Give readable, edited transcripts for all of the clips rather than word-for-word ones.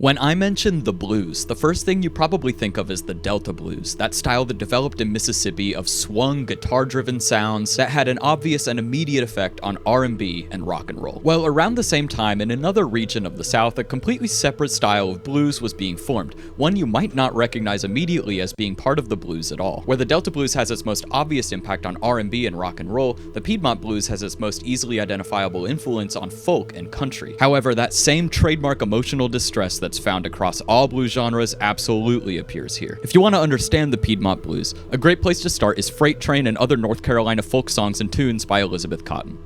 When I mention the blues, the first thing you probably think of is the Delta blues, that style that developed in Mississippi of swung, guitar-driven sounds that had an obvious and immediate effect on R&B and rock and roll. Well, around the same time, in another region of the South, a completely separate style of blues was being formed, one you might not recognize immediately as being part of the blues at all. Where the Delta blues has its most obvious impact on R&B and rock and roll, the Piedmont blues has its most easily identifiable influence on folk and country. However, that same trademark emotional distress that's found across all blues genres absolutely appears here. If you want to understand the Piedmont blues, a great place to start is Freight Train and other North Carolina folk songs and tunes by Elizabeth Cotten.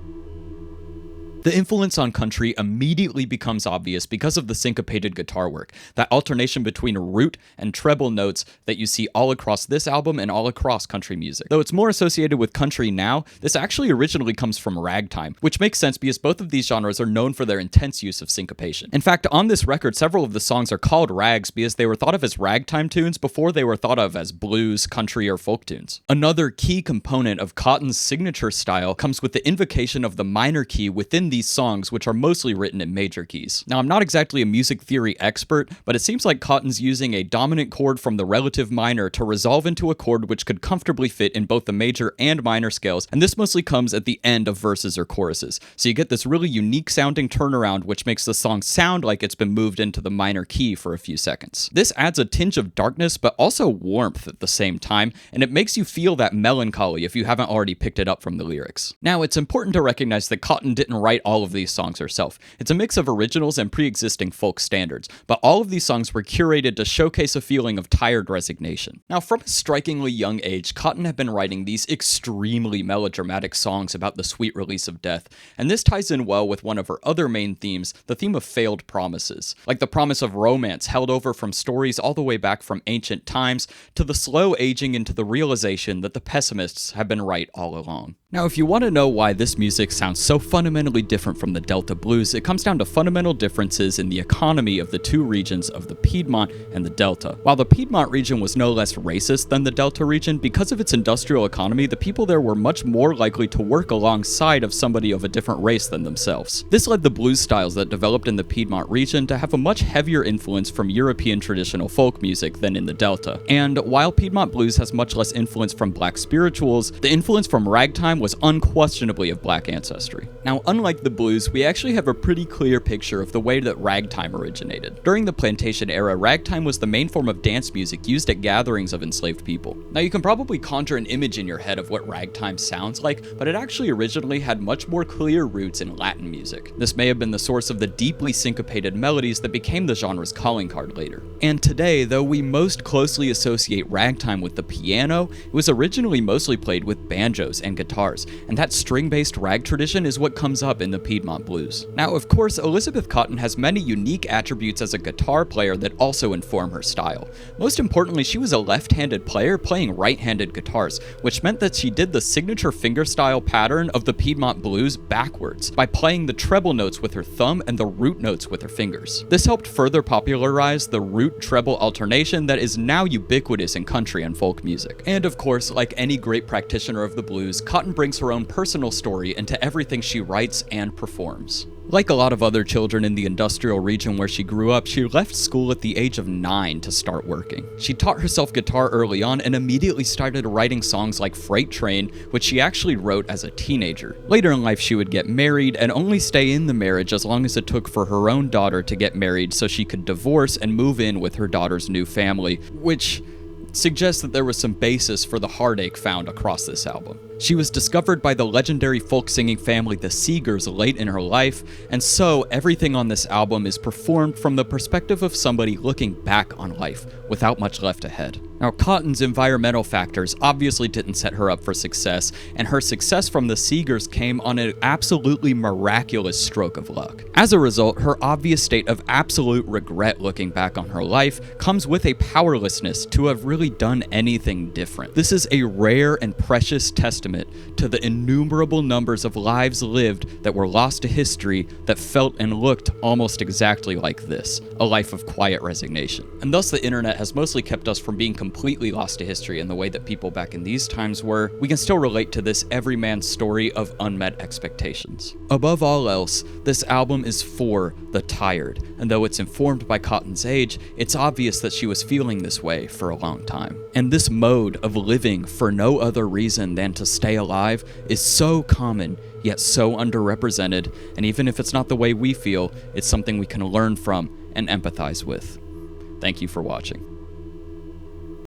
The influence on country immediately becomes obvious because of the syncopated guitar work, that alternation between root and treble notes that you see all across this album and all across country music. Though it's more associated with country now, this actually originally comes from ragtime, which makes sense because both of these genres are known for their intense use of syncopation. In fact, on this record, several of the songs are called rags because they were thought of as ragtime tunes before they were thought of as blues, country, or folk tunes. Another key component of Cotten's signature style comes with the invocation of the minor key within these songs, which are mostly written in major keys. Now, I'm not exactly a music theory expert, but it seems like Cotten's using a dominant chord from the relative minor to resolve into a chord which could comfortably fit in both the major and minor scales, and this mostly comes at the end of verses or choruses. So you get this really unique sounding turnaround which makes the song sound like it's been moved into the minor key for a few seconds. This adds a tinge of darkness but also warmth at the same time, and it makes you feel that melancholy if you haven't already picked it up from the lyrics. Now, it's important to recognize that Cotten didn't write all of these songs herself. It's a mix of originals and pre-existing folk standards, but all of these songs were curated to showcase a feeling of tired resignation. Now, from a strikingly young age, Cotten had been writing these extremely melodramatic songs about the sweet release of death, and this ties in well with one of her other main themes, the theme of failed promises, like the promise of romance held over from stories all the way back from ancient times to the slow aging into the realization that the pessimists have been right all along. Now, if you want to know why this music sounds so fundamentally different from the Delta blues, it comes down to fundamental differences in the economy of the two regions of the Piedmont and the Delta. While the Piedmont region was no less racist than the Delta region, because of its industrial economy, the people there were much more likely to work alongside of somebody of a different race than themselves. This led the blues styles that developed in the Piedmont region to have a much heavier influence from European traditional folk music than in the Delta. And while Piedmont blues has much less influence from black spirituals, the influence from ragtime was unquestionably of black ancestry. Now, unlike the blues, we actually have a pretty clear picture of the way that ragtime originated. During the plantation era, ragtime was the main form of dance music used at gatherings of enslaved people. Now, you can probably conjure an image in your head of what ragtime sounds like, but it actually originally had much more clear roots in Latin music. This may have been the source of the deeply syncopated melodies that became the genre's calling card later. And today, though we most closely associate ragtime with the piano, it was originally mostly played with banjos and guitars, and that string-based rag tradition is what comes up in the Piedmont blues. Now, of course, Elizabeth Cotten has many unique attributes as a guitar player that also inform her style. Most importantly, she was a left-handed player playing right-handed guitars, which meant that she did the signature fingerstyle pattern of the Piedmont blues backwards, by playing the treble notes with her thumb and the root notes with her fingers. This helped further popularize the root-treble alternation that is now ubiquitous in country and folk music. And of course, like any great practitioner of the blues, Cotten brings her own personal story into everything she writes and performs. Like a lot of other children in the industrial region where she grew up, she left school at the age of 9 to start working. She taught herself guitar early on and immediately started writing songs like Freight Train, which she actually wrote as a teenager. Later in life, she would get married and only stay in the marriage as long as it took for her own daughter to get married so she could divorce and move in with her daughter's new family, which suggests that there was some basis for the heartache found across this album. She was discovered by the legendary folk singing family the Seegers late in her life, and so everything on this album is performed from the perspective of somebody looking back on life without much left ahead. Now, Cotten's environmental factors obviously didn't set her up for success, and her success from the Seegers came on an absolutely miraculous stroke of luck. As a result, her obvious state of absolute regret looking back on her life comes with a powerlessness to have really done anything different. This is a rare and precious testament to the innumerable numbers of lives lived that were lost to history that felt and looked almost exactly like this, a life of quiet resignation. And thus the internet has mostly kept us from being completely lost to history in the way that people back in these times were, we can still relate to this everyman story of unmet expectations. Above all else, this album is for the tired, and though it's informed by Cotten's age, it's obvious that she was feeling this way for a long time. And this mode of living for no other reason than to stay alive is so common, yet so underrepresented, and even if it's not the way we feel, it's something we can learn from and empathize with. Thank you for watching.